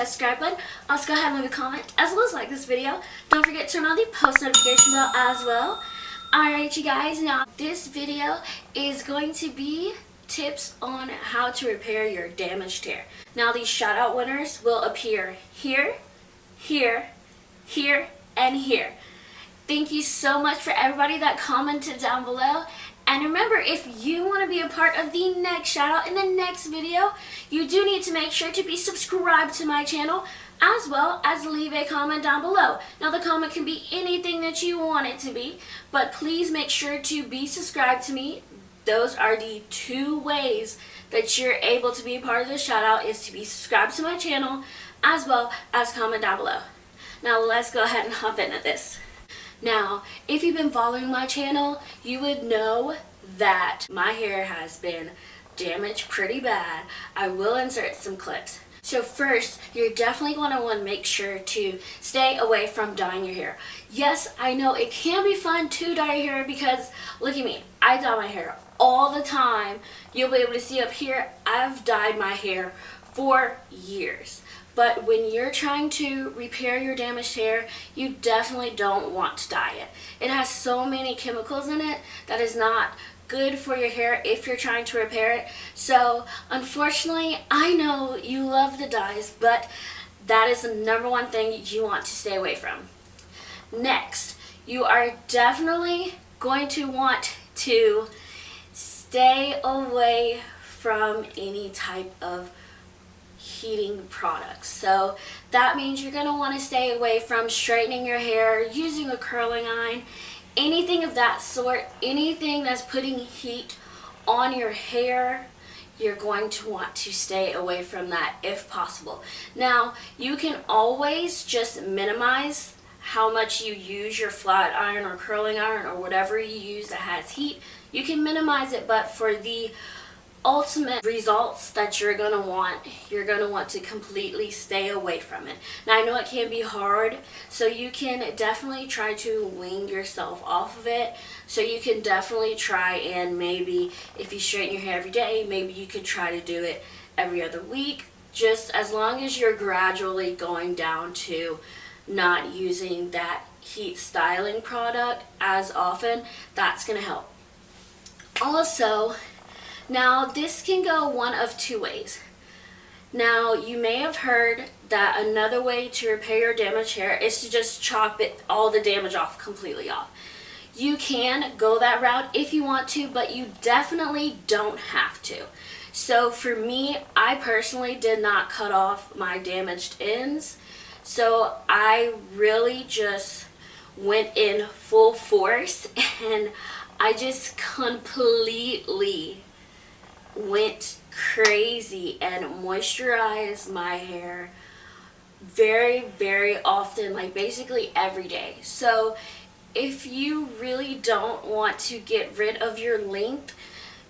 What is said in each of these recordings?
that subscribe button. Also go ahead and leave a comment as well as like this video. Don't forget to turn on the post notification bell as well. Alright you guys, now this video is going to be tips on how to repair your damaged hair. Now these shout out winners will appear here, here, here, and here. Thank you so much for everybody that commented down below. And remember, if you want to be a part of the next shout out in the next video, you do need to make sure to be subscribed to my channel as well as leave a comment down below. Now the comment can be anything that you want it to be, but please make sure to be subscribed to me. Those are the two ways that you're able to be a part of the shout out, is to be subscribed to my channel as well as comment down below. Now let's go ahead and hop into this. Now, if you've been following my channel, you would know that my hair has been damaged pretty bad. I will insert some clips. So first, you're definitely going to want to make sure to stay away from dyeing your hair. Yes, I know it can be fun to dye your hair because, look at me, I dye my hair all the time. You'll be able to see up here, I've dyed my hair for years. But when you're trying to repair your damaged hair, you definitely don't want to dye it. It has so many chemicals in it that is not good for your hair if you're trying to repair it. So unfortunately, I know you love the dyes, but that is the number one thing you want to stay away from. Next, you are definitely going to want to stay away from any type of heating products. So that means you're going to want to stay away from straightening your hair, using a curling iron, anything of that sort, anything that's putting heat on your hair. You're going to want to stay away from that if possible. Now, you can always just minimize how much you use your flat iron or curling iron or whatever you use that has heat. You can minimize it, but for the ultimate results that you're going to want to completely stay away from it. Now I know it can be hard, so you can definitely try to wean yourself off of it. So you can definitely try, and maybe if you straighten your hair every day, maybe you could try to do it every other week, just as long as you're gradually going down to not using that heat styling product as often. That's going to help. Also, now this can go one of two ways. Now you may have heard that another way to repair your damaged hair is to just chop all the damage off, completely off. You can go that route if you want to, but you definitely don't have to. So for me, I personally did not cut off my damaged ends. So I really just went in full force and I just completely went crazy and moisturized my hair very, very often, like basically every day. So if you really don't want to get rid of your length,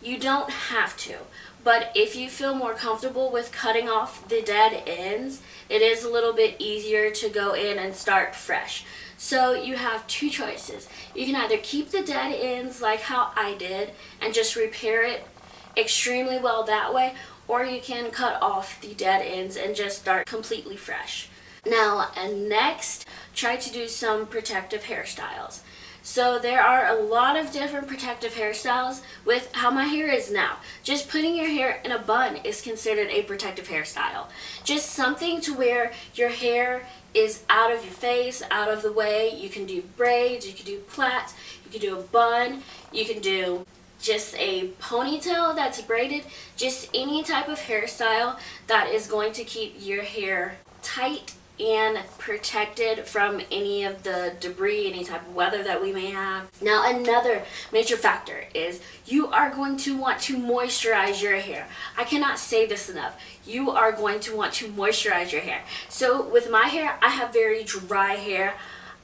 you don't have to. But if you feel more comfortable with cutting off the dead ends, it is a little bit easier to go in and start fresh. So you have two choices. You can either keep the dead ends like how I did and just repair it extremely well that way, or you can cut off the dead ends and just start completely fresh. Now, and next, try to do some protective hairstyles. So there are a lot of different protective hairstyles with how my hair is now. Just putting your hair in a bun is considered a protective hairstyle. Just something to where your hair is out of your face, out of the way. You can do braids, you can do plaits, you can do a bun, you can do just a ponytail that's braided, just any type of hairstyle that is going to keep your hair tight and protected from any of the debris, any type of weather that we may have. Now another major factor is you are going to want to moisturize your hair. I cannot say this enough. You are going to want to moisturize your hair. So with my hair, I have very dry hair.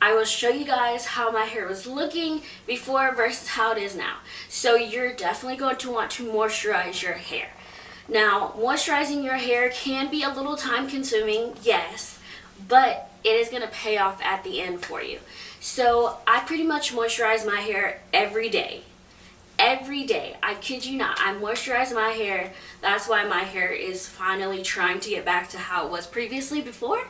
I will show you guys how my hair was looking before versus how it is now. So you're definitely going to want to moisturize your hair. Now, moisturizing your hair can be a little time consuming, yes, but it is going to pay off at the end for you. So I pretty much moisturize my hair every day. every day. I kid you not. I moisturize my hair. That's why my hair is finally trying to get back to how it was previously before.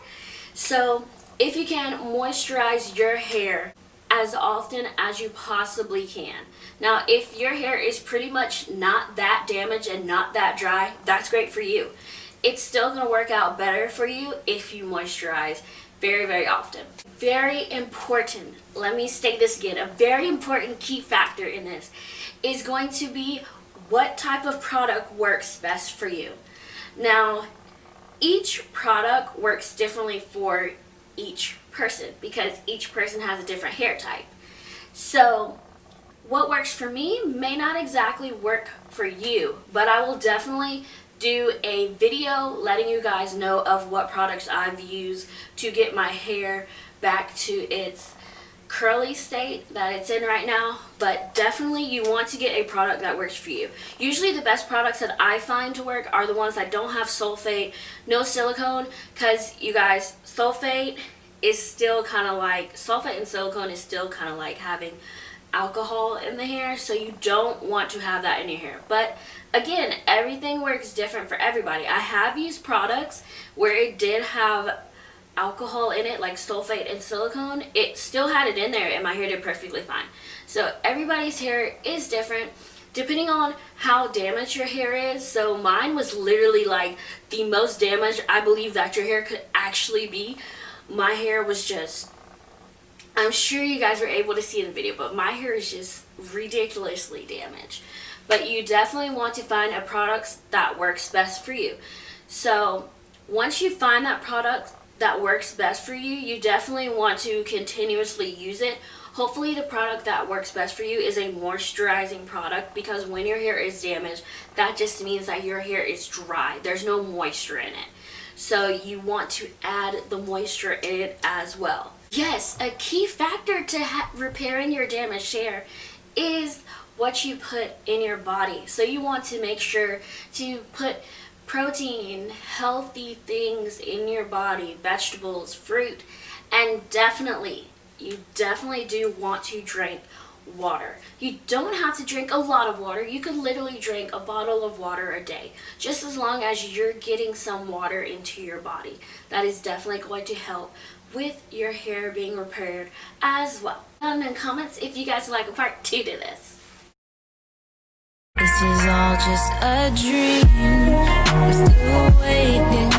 So if you can, moisturize your hair as often as you possibly can. Now, if your hair is pretty much not that damaged and not that dry, that's great for you. It's still going to work out better for you if you moisturize very, very often. Very important, let me state this again, a very important key factor in this is going to be what type of product works best for you. Now, each product works differently for each person because each person has a different hair type. So what works for me may not exactly work for you, but I will definitely do a video letting you guys know of what products I've used to get my hair back to its curly state that it's in right now. But definitely you want to get a product that works for you. Usually the best products that I find to work are the ones that don't have sulfate, no silicone, because you guys, sulfate is still kind of like, sulfate and silicone is still kind of like having alcohol in the hair, so you don't want to have that in your hair. But again, everything works different for everybody. I have used products where it did have alcohol in it, like sulfate and silicone. It still had it in there and my hair did perfectly fine. So everybody's hair is different depending on how damaged your hair is. So mine was literally like the most damaged I believe that your hair could actually be. My hair was just, I'm sure you guys were able to see in the video, but my hair is just ridiculously damaged. But you definitely want to find a product that works best for you. So once you find that product that works best for you, you definitely want to continuously use it. Hopefully the product that works best for you is a moisturizing product, because when your hair is damaged, that just means that your hair is dry. There's no moisture in it. So you want to add the moisture in it as well. Yes, a key factor to repairing your damaged hair is what you put in your body. So you want to make sure to put protein, healthy things in your body, vegetables, fruit, and you definitely do want to drink water. You don't have to drink a lot of water. You could literally drink a bottle of water a day, just as long as you're getting some water into your body. That is definitely going to help with your hair being repaired as well. Down in the comments if you guys would like a part 2 to this. This is all just a dream. I'm still waiting.